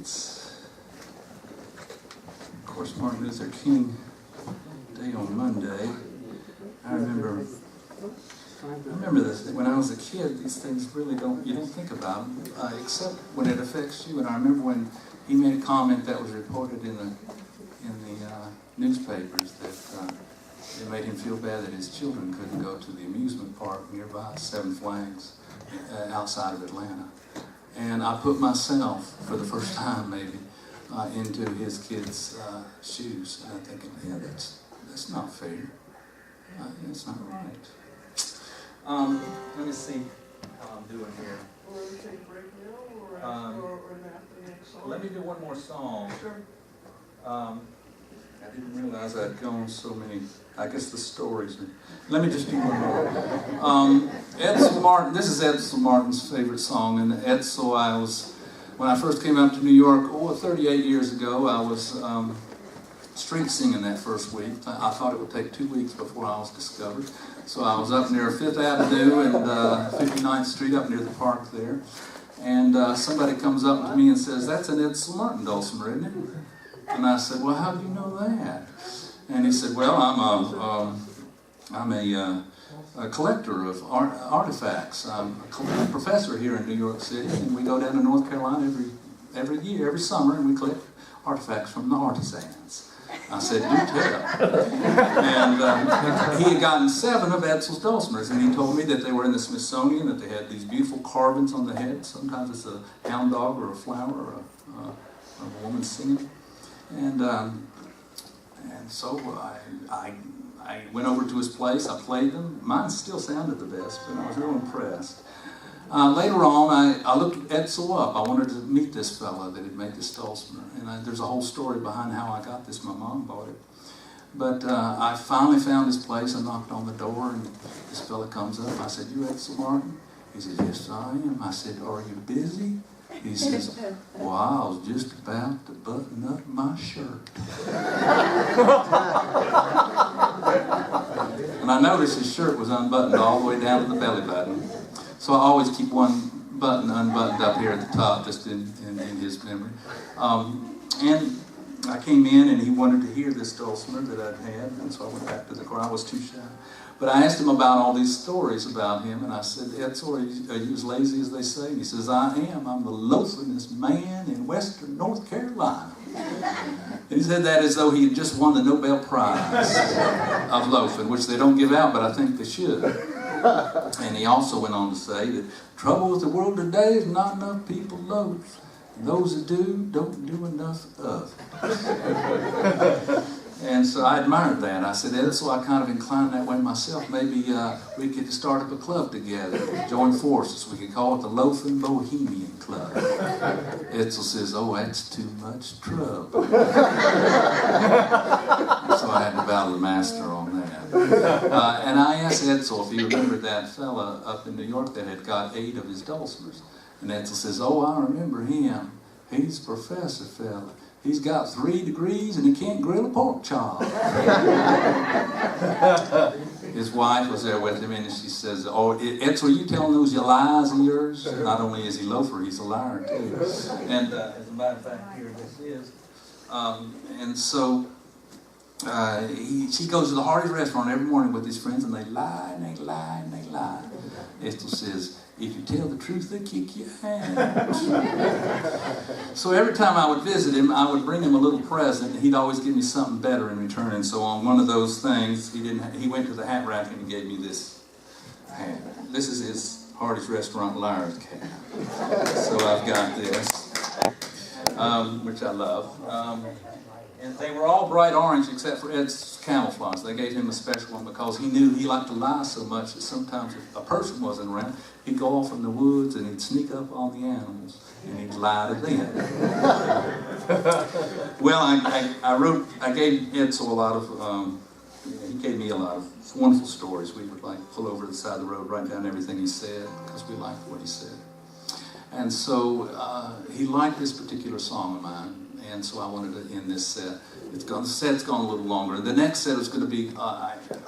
It's, of course, Martin Luther King Day on Monday. I remember this, when I was a kid, these things really you don't think about them, except when it affects you. And I remember when he made a comment that was reported in the newspapers that it made him feel bad that his children couldn't go to the amusement park nearby, Seven Flags, outside of Atlanta. And I put myself, for the first time maybe, into his kids' shoes. And I'm thinking, yeah, that's not fair. It's not right. Let me see how I'm doing here. Let me do one more song. I didn't realize I'd gone so many. I guess the stories. Let me just do one more. Edsel Martin. This is Edsel Martin's favorite song, and Edsel, when I first came up to New York, 38 years ago, I was street singing that first week. I thought it would take 2 weeks before I was discovered. So I was up near 5th Avenue and 59th Street, up near the park there. And somebody comes up to me and says, "That's an Edsel Martin dulcimer, isn't it?" And I said, "Well, how do you know that?" And he said, "Well, I'm a collector of artifacts. I'm a professor here in New York City, and we go down to North Carolina every year, every summer, and we collect artifacts from the artisans." I said, "Do tell." And he had gotten 7 of Edsel's dulcimers, and he told me that they were in the Smithsonian, that they had these beautiful carvings on the head. Sometimes it's a hound dog or a flower or a woman singing. And so I went over to his place. I played them. Mine still sounded the best, but I was real impressed. Later on, I looked Edsel up. I wanted to meet this fella that had made this dulcimer. And there's a whole story behind how I got this. My mom bought it. But I finally found his place. I knocked on the door, and this fella comes up. I said, "You Edsel Martin?" He said, "Yes, I am." I said, "Are you busy?" He says, "Well, I was just about to button up my shirt." And I noticed his shirt was unbuttoned all the way down to the belly button. So I always keep one button unbuttoned up here at the top, just in his memory. And I came in, and he wanted to hear this dulcimer that I'd had, and so I went back to the car. I was too shy. But I asked him about all these stories about him, and I said, "Edsel, are you as lazy as they say?" And he says, "I am. I'm the loafingest man in western North Carolina." And he said that as though he had just won the Nobel Prize of loafing, which they don't give out, but I think they should. And he also went on to say that trouble with the world today is not enough people loaf. And those that do, don't do enough of. And so I admired that. I said, "Edsel, I kind of inclined that way myself. Maybe we could start up a club together, join forces. We could call it the Loafing Bohemian Club." Edsel says, "Oh, that's too much trouble." So I had to battle the master on that. And I asked Edsel if he remembered that fella up in New York that had got 8 of his dulcimers. And Edsel says, "Oh, I remember him. He's a professor fella. He's got 3 degrees and he can't grill a pork chop." His wife was there with him, and she says, "Oh, Edsel, are you telling those lies of yours? Not only is he loafer, he's a liar too." And as a matter of fact, here this is. And so she goes to the Hardy's restaurant every morning with his friends, and they lie and they lie and they lie. Edsel says, "If you tell the truth, they kick you out." So every time I would visit him, I would bring him a little present, and he'd always give me something better in return. And so on one of those things, he went to the hat rack and he gave me this hat. This is his Hardy's Restaurant Liar's cap. So I've got this, which I love. And they were all bright orange except for Ed's camouflage. They gave him a special one because he knew he liked to lie so much that sometimes if a person wasn't around, he'd go off in the woods and he'd sneak up on the animals and he'd lie to them. Well, I gave Edsel a lot of, he gave me a lot of wonderful stories. We would pull over to the side of the road, write down everything he said because we liked what he said. And so he liked this particular song of mine. And so I wanted to end this set. The set's gone a little longer. The next set is going to be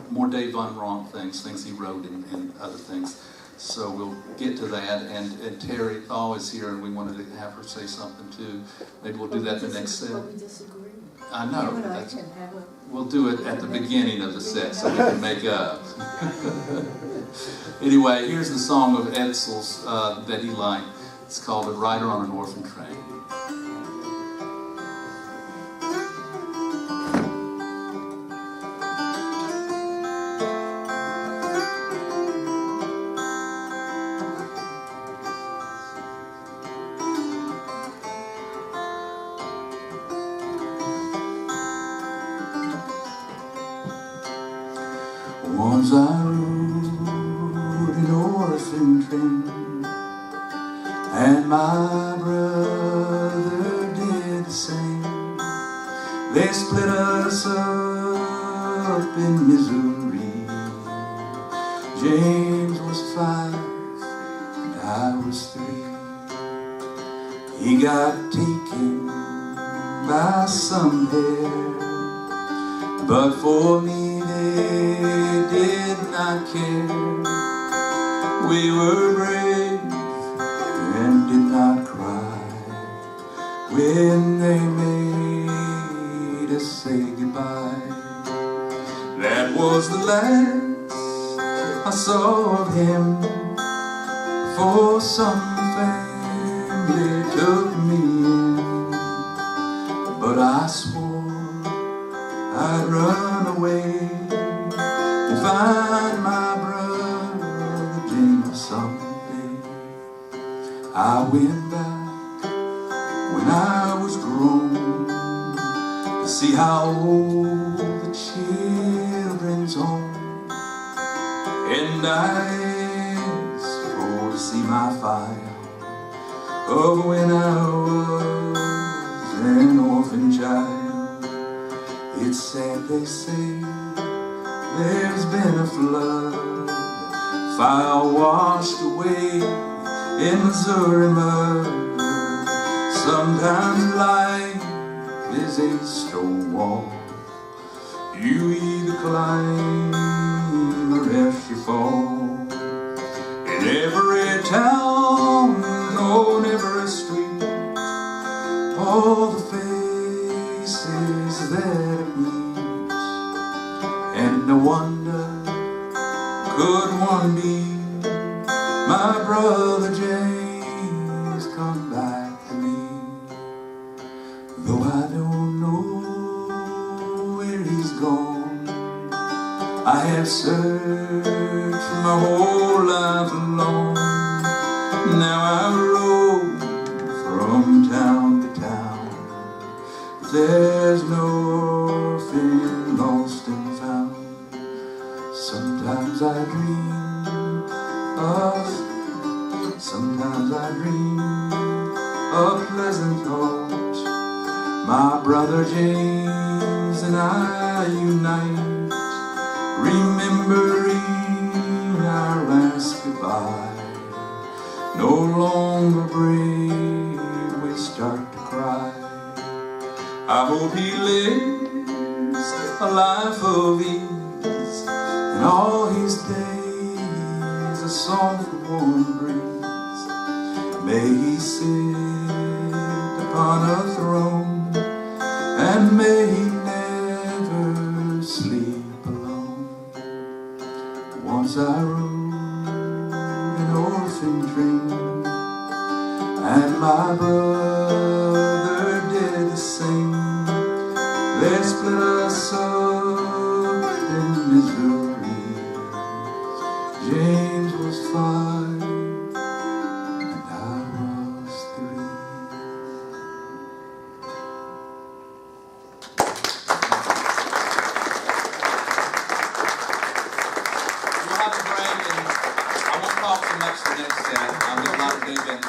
more Dave Von Ronk things he wrote and other things. So we'll get to that, and Terry Thaw is here, and we wanted to have her say something too. Maybe we'll do that the next set. But we disagree. I know. You and I can have a... We'll do it at the beginning of the set so we can make up. Anyway, here's the song of Edsel's that he liked. It's called "A Rider on an Orphan Train." Once I rode an orphan train, and my brother did the same. They split us up in Missouri. James was 5 and I was 3. He got taken by some hair, but for me they did not care. We were brave and did not cry when they made us say goodbye. That was the last I saw of him, for some family took me in. But I swore I'd run away and find my brother James someday. I went back when I was grown to see how old the children's home, and I asked for to see my file of when I was an orphan child. It's sad they say there's been a flood, fire washed away in Missouri mud. Sometimes life is a stone wall. You either climb or else you fall. In every town, on every street, all the faces that it meets. And no wonder could one be my brother James come back to me. Though I don't know where he's gone, I have searched my whole life alone. Now I roam from town to town. There's no orphan lost and found. Sometimes I dream a pleasant thought. My brother James and I unite, remembering our last goodbye. No longer brave, we start to cry. I hope he lives a life of ease, and all his days a soft warm breeze. May he sit upon a throne, and may he never sleep alone. Once I rode an orphan train, and my brother did the same. They split us up in Missouri. James was 5 and I was 3. You'll have a break, and I won't talk so much the next set. I'll get a lot of Dave and